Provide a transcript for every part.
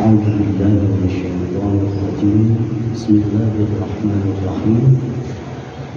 أعوذ بالله من الشيطان الرجيم بسم الله الرحمن الرحيم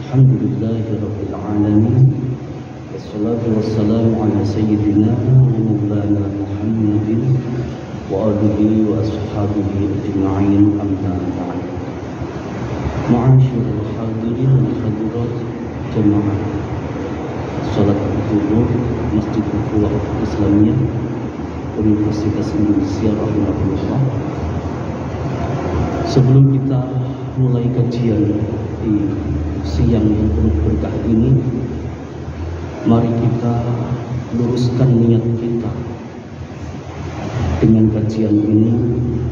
الحمد لله رب العالمين والصلاة والسلام على سيدنا ومولانا محمد وآله وأصحابه أجمعين أما بعد. Ma'asyiral hadirin wal hadirat jamaah salat zuhur Masjid Ukhuwah Islamiyah Universitas Indonesia rahimahullah. Sebelum kita mulai kajian di siang yang penuh berkah ini, mari kita luruskan niat kita. Dengan kajian ini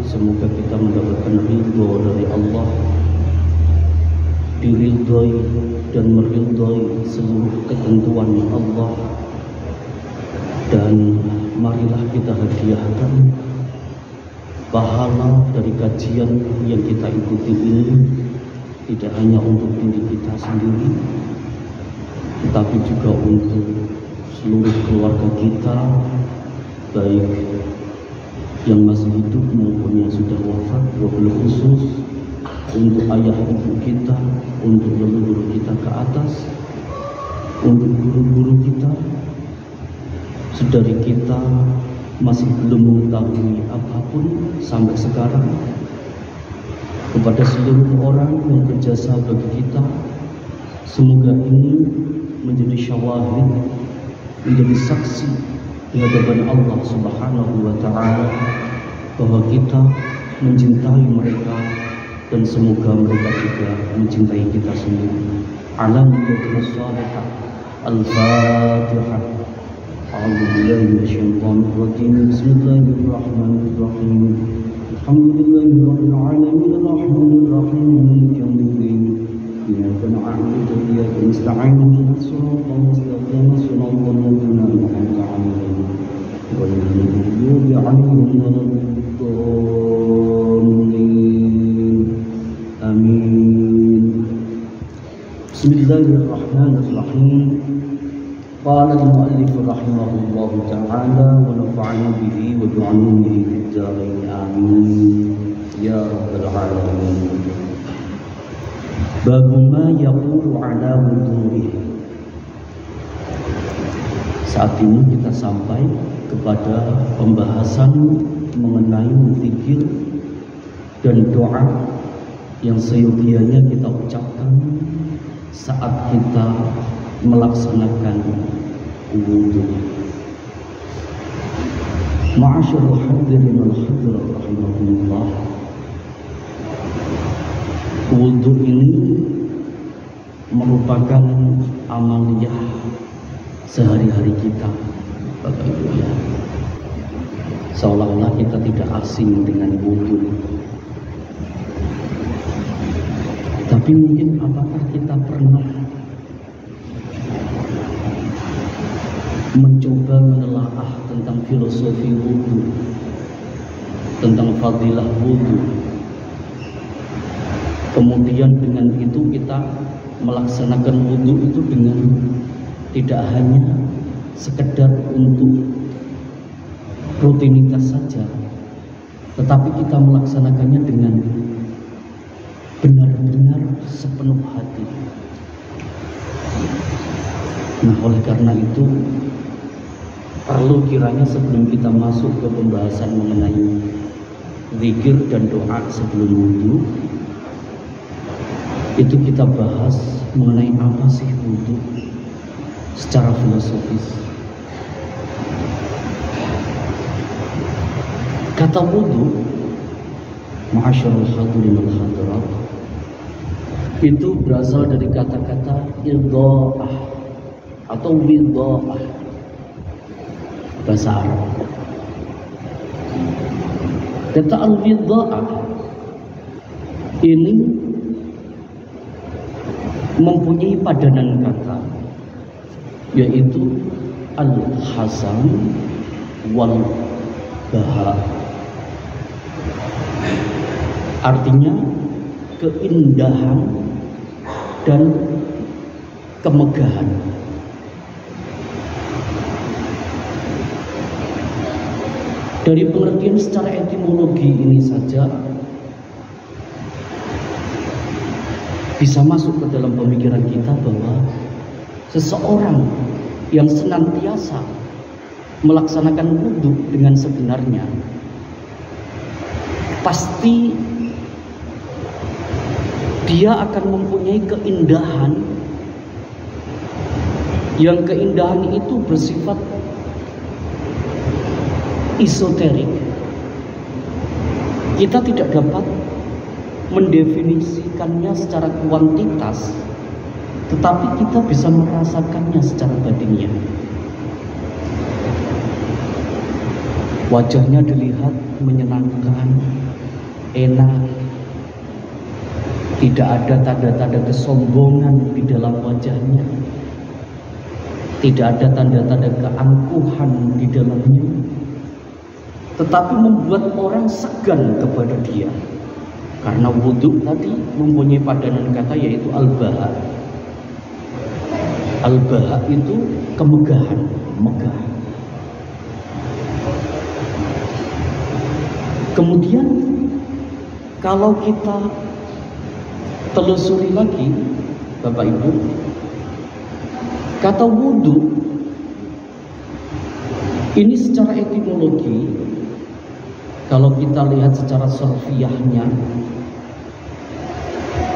semoga kita mendapatkan ridho dari Allah, diridhoi dan meridhoi seluruh ketentuan Allah, dan marilah kita hadiahkan pahala dari kajian yang kita ikuti ini tidak hanya untuk diri kita sendiri, tetapi juga untuk seluruh keluarga kita, baik yang masih hidup maupun yang sudah wafat, wabil khusus untuk ayah ibu kita, untuk leluhur kita ke atas, untuk guru-guru kita, saudari kita masih belum mengetahui apapun sampai sekarang, kepada seluruh orang yang berjasa bagi kita. Semoga ini menjadi syawahid, menjadi saksi di hadapan Allah Subhanahu wa Ta'ala bahwa kita mencintai mereka, dan semoga mereka juga mencintai kita sendiri. Alhamdulillah salihah. Al-Fatihah. A'udzu billahi minasyaitonir rajim. Bismillahirrahmanirrahim. Alhamdulillahirabbil alamin arrahmanir rahim maliki yaumiddin. Iyyaka na'budu wa iyyaka nasta'in ihdinas siratal mustaqim siratal ladzina an'amta 'alaihim ghairil maghdubi 'alaihim waladdallin. Amin. Bismillahirrahmanirrahim. Qala al-mu'allif rahimahullahu ta'ala wa nafa'ana bihi wa bi'ulumihi fid dharain amin ya rabbal alamin. Bab ma yaqulu ala wudu'ihi. Saat ini kita sampai kepada pembahasan mengenai zikir dan doa yang seyogianya kita ucapkan saat kita melaksanakan wudu. Ma'asyiral hadirin wal hadirat rahimahullah. Wudu ini merupakan amaliyah sehari-hari kita, Bapak Ibu ya. Seolah-olah kita tidak asing dengan wudu. Tapi mungkin apakah kita pernah mencoba menelaah tentang filosofi wudu, tentang fadilah wudu, kemudian dengan itu kita melaksanakan wudu itu dengan tidak hanya sekedar untuk rutinitas saja, tetapi kita melaksanakannya dengan benar-benar sepenuh hati. Nah, oleh karena itu perlu kiranya sebelum kita masuk ke pembahasan mengenai zikir dan doa sebelum wudu, itu kita bahas mengenai apa sih wudu secara filosofis. Kata wudu, ma'asyiral hadirin wal hadirat, itu berasal dari kata-kata idha'ah atau widha'ah, bahasa Arab. Kata al-widha'ah ini mempunyai padanan kata, yaitu al-hasan wal baha. Artinya keindahan dan kemegahan. Dari pengertian secara etimologi ini saja bisa masuk ke dalam pemikiran kita bahwa seseorang yang senantiasa melaksanakan wudhu dengan sebenarnya pasti dia akan mempunyai keindahan, yang keindahan itu bersifat esoterik. Kita tidak dapat mendefinisikannya secara kuantitas, tetapi kita bisa merasakannya secara batinnya. Wajahnya dilihat menyenangkan, enak, tidak ada tanda-tanda kesombongan di dalam wajahnya, tidak ada tanda-tanda keangkuhan di dalamnya, tetapi membuat orang segan kepada dia. Karena wudhu tadi mempunyai padanan kata yaitu al-baha. Al-baha itu kemegahan, megah. Kemudian kalau kita telusuri lagi, Bapak Ibu, kata wudhu ini secara etimologi, kalau kita lihat secara sarfiyahnya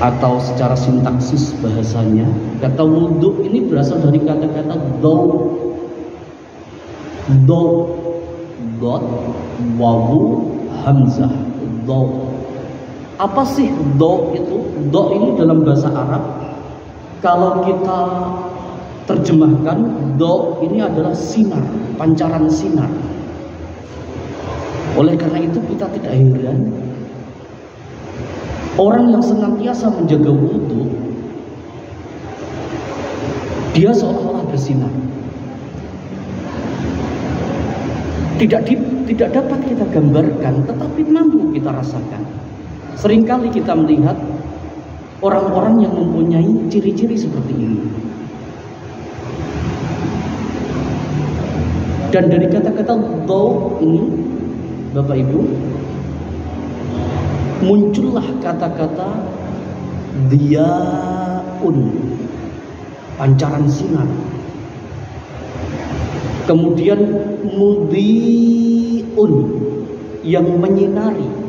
atau secara sintaksis bahasanya, kata wudhu ini berasal dari kata-kata dot, wawu, hamzah, dot. Apa sih dot itu? Dot ini dalam bahasa Arab, kalau kita terjemahkan, dot ini adalah sinar, pancaran sinar. Oleh karena itu kita tidak heran orang yang senantiasa menjaga wudhu, dia seolah-olah bersinar. Tidak dapat kita gambarkan, tetapi mampu kita rasakan. Seringkali kita melihat orang-orang yang mempunyai ciri-ciri seperti ini. Dan dari kata-kata dhaw ini, Bapak Ibu, muncullah kata-kata diyaun, pancaran sinar. Kemudian mudhi'un, yang menyinari.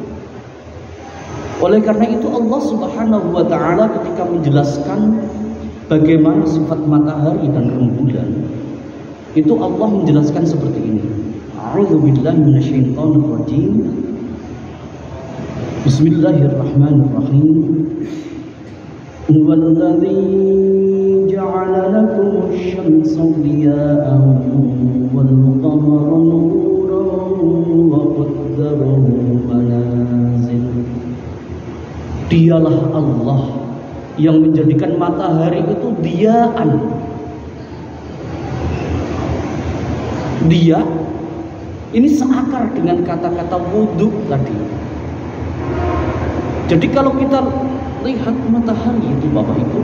Oleh karena itu Allah Subhanahu wa ta'ala ketika menjelaskan bagaimana sifat matahari dan rembulan, itu Allah menjelaskan seperti ini. A'udzubillahi minasyaitonir rajim. Bismillahirrahmanirrahim. Huwallazi ja'ala lakum asy-syamsa diya'an wal qamara nuran wa qaddarahu manazil. Dialah Allah yang menjadikan matahari itu diya'an. Dia ini seakar dengan kata-kata wudhu tadi. Jadi kalau kita lihat matahari itu, Bapak Ibu,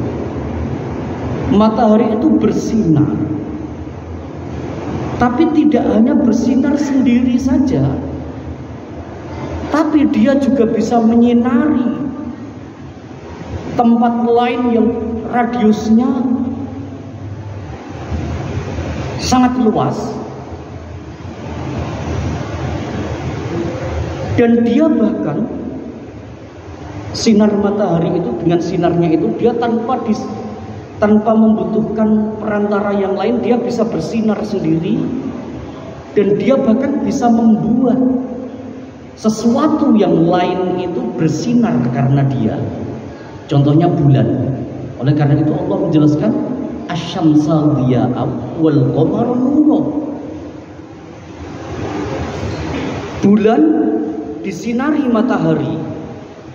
matahari itu bersinar. Tapi tidak hanya bersinar sendiri saja, tapi dia juga bisa menyinari tempat lain yang radiusnya sangat luas. Dan dia bahkan sinar matahari itu, dengan sinarnya itu dia tanpa membutuhkan perantara yang lain, dia bisa bersinar sendiri. Dan dia bahkan bisa membuat sesuatu yang lain itu bersinar karena dia. Contohnya bulan. Oleh karena itu Allah menjelaskan asy-syamsa diya'an wal qamara nuran. Bulan disinari matahari,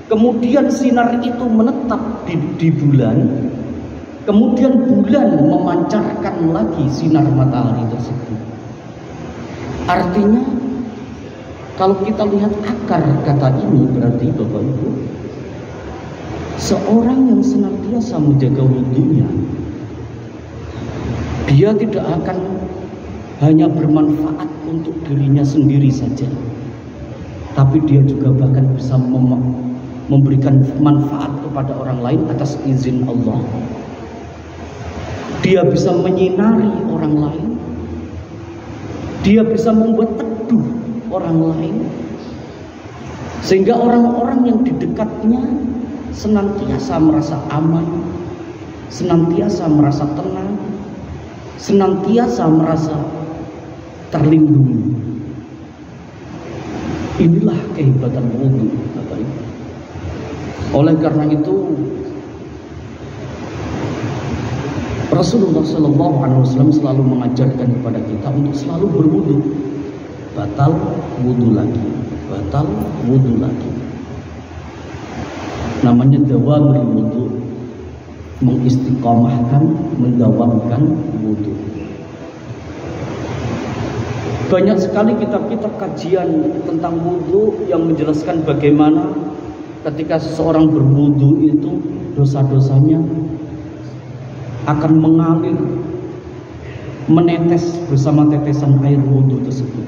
kemudian sinar itu menetap di bulan, kemudian bulan memancarkan lagi sinar matahari tersebut. Artinya kalau kita lihat akar kata ini, berarti Bapak Ibu, seorang yang senantiasa menjaga wudhunya, dia tidak akan hanya bermanfaat untuk dirinya sendiri saja, tapi dia juga bahkan bisa memberikan manfaat kepada orang lain atas izin Allah. Dia bisa menyinari orang lain, dia bisa membuat teduh orang lain, sehingga orang-orang yang di dekatnya senantiasa merasa aman, senantiasa merasa tenang, senantiasa merasa terlindungi. Inilah kehebatan wudu, Bapak Ibu. Oleh karena itu Rasulullah SAW selalu mengajarkan kepada kita untuk selalu berwudu. Batal wudu lagi, batal wudu lagi. Namanya dawamul wudu, mengistiqomahkan, mendawamkan wudu. Banyak sekali kitab-kitab kajian tentang wudu yang menjelaskan bagaimana ketika seseorang berwudu itu dosa-dosanya akan mengalir, menetes bersama tetesan air wudu tersebut.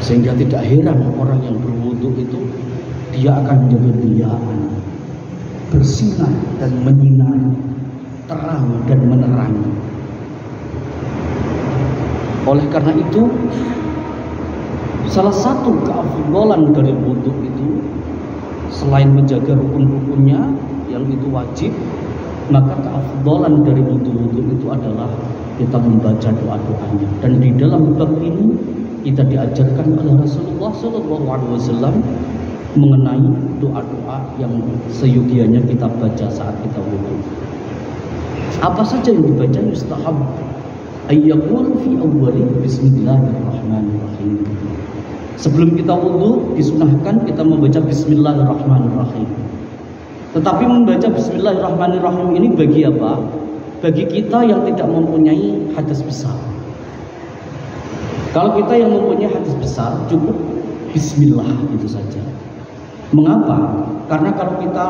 Sehingga tidak heran orang yang berwudu itu dia akan menjadi riaan, bersinar dan menyinari, terang dan menerangi. Oleh karena itu, salah satu keafdalan dari wudu itu selain menjaga rukun-rukunnya yang itu wajib, maka keafdalan dari wudu itu adalah kita membaca doa-doanya. Dan di dalam bab ini kita diajarkan oleh Rasulullah SAW mengenai doa-doa yang seyogianya kita baca saat kita wudu. Apa saja yang dibaca? Mustahab ayyaqul fi awwali bismillahirrahmanirrahim. Sebelum kita wudu disunahkan kita membaca bismillahirrahmanirrahim. Tetapi membaca bismillahirrahmanirrahim ini bagi apa? Bagi kita yang tidak mempunyai hadas besar. Kalau kita yang mempunyai hadas besar, cukup bismillah itu saja. Mengapa? Karena kalau kita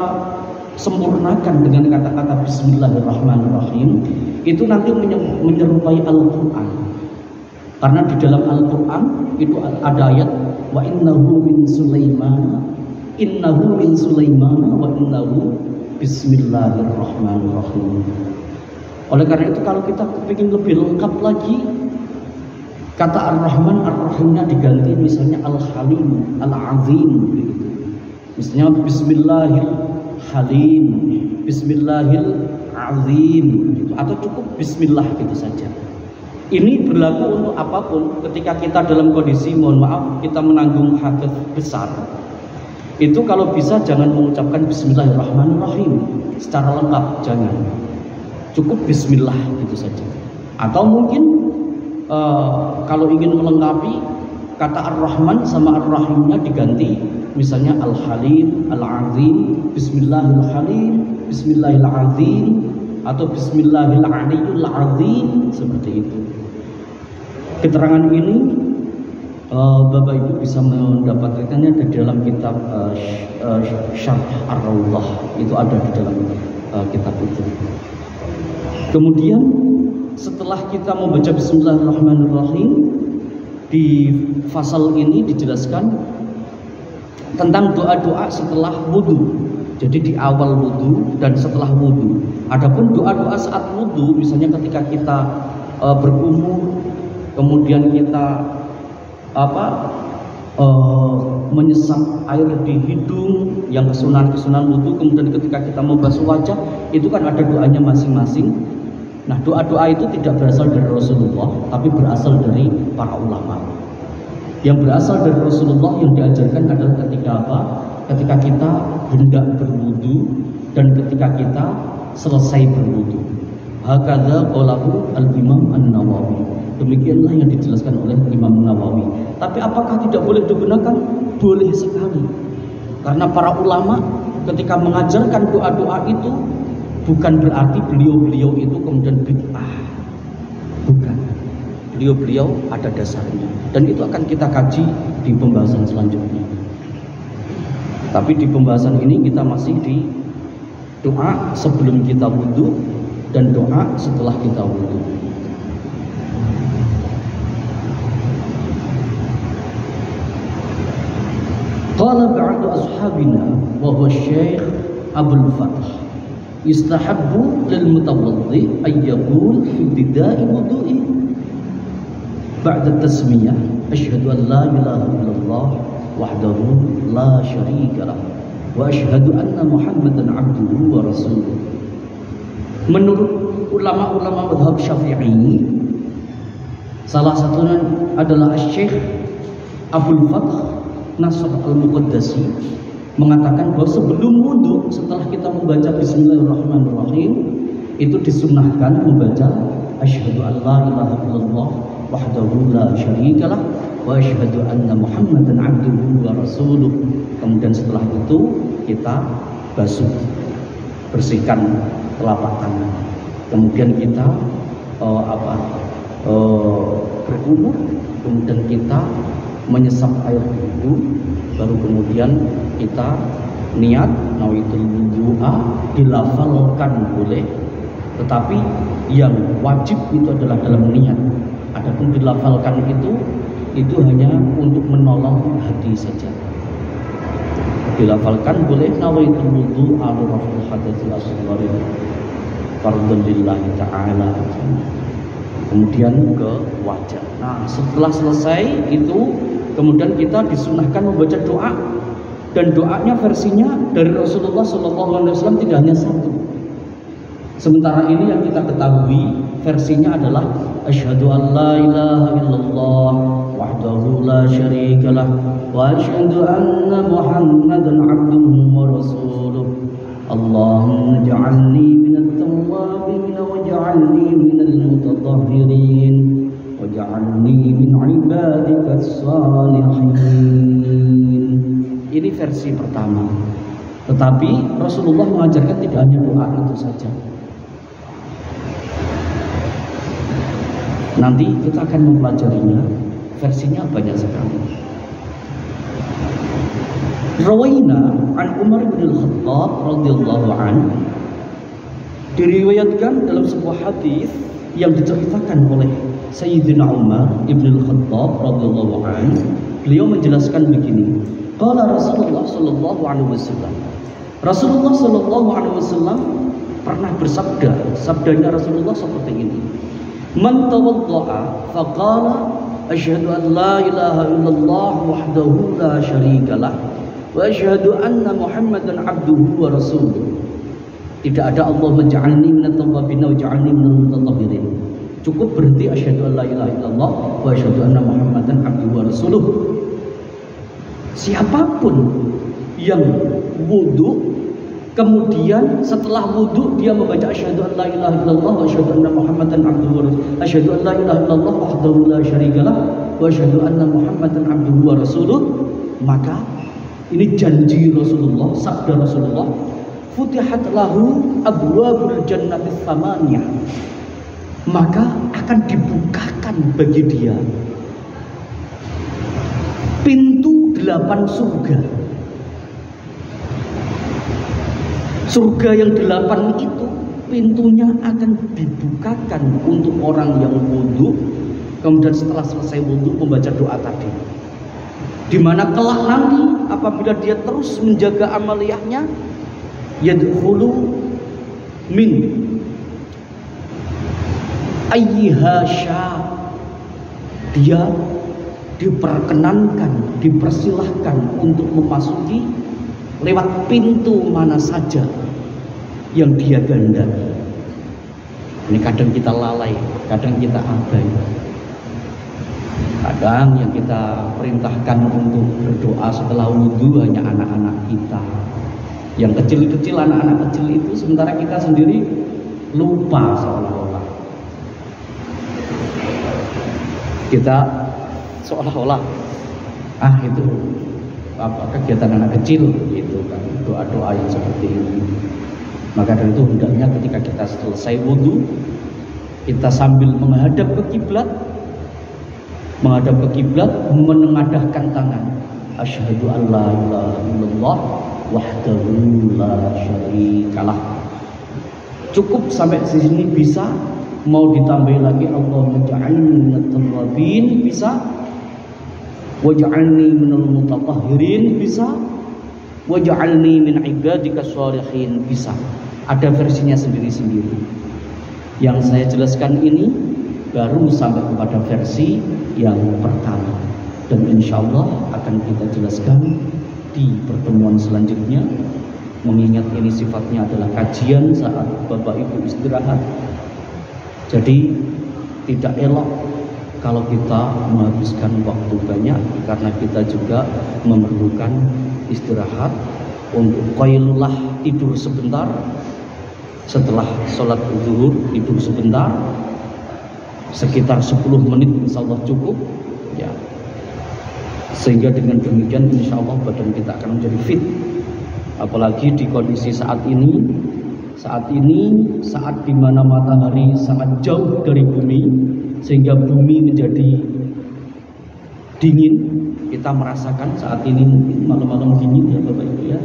sempurnakan dengan kata-kata bismillahirrahmanirrahim, itu nanti menyerupai Al-Quran. Karena di dalam Al-Quran itu ada ayat wa innahu min Sulaiman, innahu min Sulaiman wa innahu bismillahirrahmanirrahim. Oleh karena itu kalau kita ingin lebih lengkap lagi, kata Ar-Rahman Ar-Rahimnya diganti misalnya Al-Halim, Al-Azim begitu. Misalnya Bismillahirrahmanirrahim, Bismillahirrahmanirrahim gitu. Atau cukup Bismillah gitu saja. Ini berlaku untuk apapun. Ketika kita dalam kondisi mohon maaf kita menanggung hadas besar, itu kalau bisa jangan mengucapkan Bismillahirrahmanirrahim secara lengkap, jangan. Cukup Bismillah gitu saja. Atau mungkin kalau ingin melengkapi, kata Ar-Rahman sama Ar-Rahimnya diganti, misalnya Al-Halim, Al-Azim, Bismillahirrahmanirrahim, Bismillahirrahmanirrahim, atau Bismillahirrahmanirrahim, seperti itu. Keterangan ini Bapak Ibu bisa mendapatkannya di dalam kitab Syarh Ar-Rawdah, itu ada di dalam kitab itu. Kemudian setelah kita membaca Bismillahirrahmanirrahim, di fasal ini dijelaskan tentang doa-doa setelah wudu. Jadi di awal wudu dan setelah wudu. Adapun doa-doa saat wudu, misalnya ketika kita berkumur, kemudian kita menyesap air di hidung, yang kesunahan wudu, kemudian ketika kita membasuh wajah, itu kan ada doanya masing-masing. Nah, doa-doa itu tidak berasal dari Rasulullah, tapi berasal dari para ulama. Yang berasal dari Rasulullah yang diajarkan adalah ketika apa? Ketika kita hendak berwudu dan ketika kita selesai berwudu. Hakadha qalahu al-Imam An-Nawawi. Demikianlah yang dijelaskan oleh Imam Nawawi. Tapi apakah tidak boleh digunakan? Boleh sekali. Karena para ulama ketika mengajarkan doa-doa itu bukan berarti beliau-beliau itu kemudian bid'ah. Bukan. Beliau-beliau ada dasarnya. Dan itu akan kita kaji di pembahasan selanjutnya. Tapi di pembahasan ini kita masih di doa sebelum kita wudu dan doa setelah kita wudu. ashabina wa huwa Syekh Abdul Fath yustahabbu lil mutawaddi ay yaqul fi ibtida'i wudu'i ba'da tasmiyah asyhadu an la ilaha illallah wahdahu la syarika lah wa asyhadu anna Muhammadan abduhu wa rasuluh. Menurut ulama-ulama mazhab Syafi'i, salah satunya adalah Syekh Abdul Fath Nasr Al-Muqaddasi mengatakan bahwa sebelum wudhu, setelah kita membaca Bismillahirrahmanirrahim, itu disunnahkan membaca asyhadu an la ilaha illallah wahdahu la syarikalah wa asyhadu anna Muhammadan abduhu wa rasuluh. Kemudian setelah itu kita basuh, bersihkan telapak tangan. Kemudian kita berkumur, kemudian kita menyesap air wudhu, baru kemudian kita niat nawaitul wudu'a, dilafalkan boleh, tetapi yang wajib itu adalah dalam niat. Adapun dilafalkan itu hanya untuk menolong hati saja. Dilafalkan boleh nawaitul wudu'a li raf'il hadatsil asghar fardhun lillahi ta'ala. Kemudian ke wajah. Nah, setelah selesai itu kemudian kita disunahkan membaca doa, dan doanya versinya dari Rasulullah SAW tidak hanya satu. Sementara ini yang kita ketahui versinya adalah asyhadu an la ilaha illallah wahdahu la syarikalah wa asyhadu anna Muhammadan abduhu wa rasuluh. Allahumma ja'alni minat tawwabin waj'alni minal mutatahhirin waj'alni min ibadikas salihin. Ini versi pertama. Tetapi Rasulullah mengajarkan tidak hanya doa itu saja. Nanti kita akan mempelajarinya. Versinya banyak sekali. Rawaina an Umar bin Al-Khattab radhiyallahu anhu, diriwayatkan dalam sebuah hadis yang diceritakan oleh Sayyidina Umar ibn Al-Khattab radhiyallahu anhu. Beliau menjelaskan begini. Qala Rasulullah sallallahu alaihi wasallam. Rasulullah sallallahu alaihi wasallam pernah bersabda, sabdanya Rasulullah seperti ini. Man tawadda'a faqala asyhadu an la ilaha illallah wahdahu la syarikalah wa asyhadu anna Muhammadan abduhu wa rasuluh. Tidak ada Allah menja'alni minat tawwabin wa ja'alni minal mutatahhirin. Cukup berhenti asyhadu an la ilaha illallah wa asyhadu anna Muhammadan abduhu wa rasuluh. Siapapun yang wudu, kemudian setelah wudu dia membaca asyhadu an la ilaha illallah wa asyhadu anna Muhammadan abduhu wa rasuluh, asyhadu an la ilaha illallah wahdahu la syarikalah wa asyhadu anna Muhammadan abduhu wa rasuluh, maka ini janji Rasulullah, sabda Rasulullah, futihat lahu abwabul jannati tsamaniyah, maka akan dibukakan bagi dia pintu 8 surga. Surga yang 8 itu pintunya akan dibukakan untuk orang yang wudu, kemudian setelah selesai wudu membaca doa tadi. Di mana kelak nanti apabila dia terus menjaga amaliyahnya, yadkhulu min ayyiha sya, dia diperkenankan, dipersilahkan untuk memasuki lewat pintu mana saja yang dia gandari. Ini kadang kita lalai, kadang kita abai. Kadang yang kita perintahkan untuk berdoa setelah wudhu hanya anak-anak kita. Yang kecil-kecil, anak-anak kecil itu, sementara kita sendiri lupa seolah-olah. Kita seolah-olah itu kegiatan anak kecil gitu kan, doa-doa yang seperti ini. Maka dari itu hendaknya ketika kita selesai wudhu, kita sambil menghadap ke kiblat, menengadahkan tangan, asyhadu an la ilaha illallah wahdahu la syarikalah. Cukup sampai di sini bisa, mau ditambah lagi Allahumma ja'alni minat tawwabin bisa, waj'alni minal mutatahhirin bisa, waj'alni min ibadika sholihin, bisa. Ada versinya sendiri-sendiri. Yang saya jelaskan ini baru sampai kepada versi yang pertama, dan insya Allah akan kita jelaskan di pertemuan selanjutnya, mengingat ini sifatnya adalah kajian saat Bapak Ibu istirahat. Jadi tidak elok kalau kita menghabiskan waktu banyak, karena kita juga memerlukan istirahat untuk qailullah, tidur sebentar. Setelah sholat zuhur tidur sebentar, sekitar 10 menit insya Allah cukup ya. Sehingga dengan demikian insya Allah badan kita akan menjadi fit. Apalagi di kondisi saat ini saat dimana matahari sangat jauh dari bumi, sehingga bumi menjadi dingin. Kita merasakan saat ini mungkin malam-malam dingin ya Bapak Ibu ya,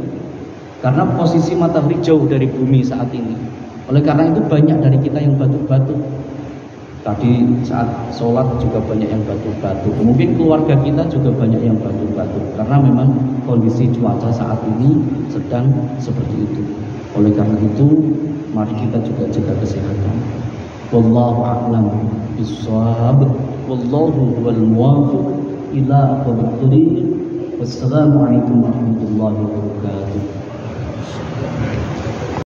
karena posisi matahari jauh dari bumi saat ini. Oleh karena itu banyak dari kita yang batuk-batuk. Tadi saat sholat juga banyak yang batuk-batuk. Mungkin keluarga kita juga banyak yang batuk-batuk, karena memang kondisi cuaca saat ini sedang seperti itu. Oleh karena itu mari kita juga jaga kesehatan. Wallahu a'lam bishawab. Wallahu huwal muwaffiq ila aqwamit thoriq. Wassalamualaikum warahmatullahi wabarakatuh.